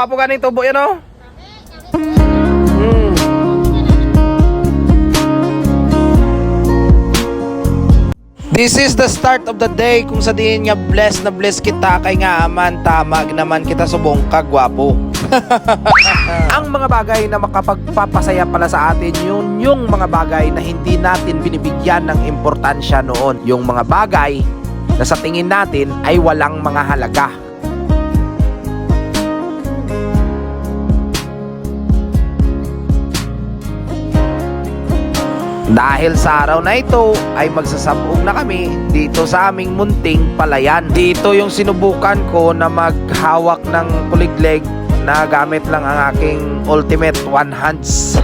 Apo ganing tubo yan oh. This is the start of the day kung sa diin nga bless na bless kita kay nga aman tamag naman kita subong kagwapo. Ang mga bagay na makapagpapasaya pala sa atin yun yung mga bagay na hindi natin binibigyan ng importansya noon. Yung mga bagay na sa tingin natin ay walang mga halaga. Dahil sa araw na ito ay magsasabog na kami dito sa aming munting palayan. Dito yung sinubukan ko na maghawak ng kuligleg na gamit lang ang aking ultimate one hands.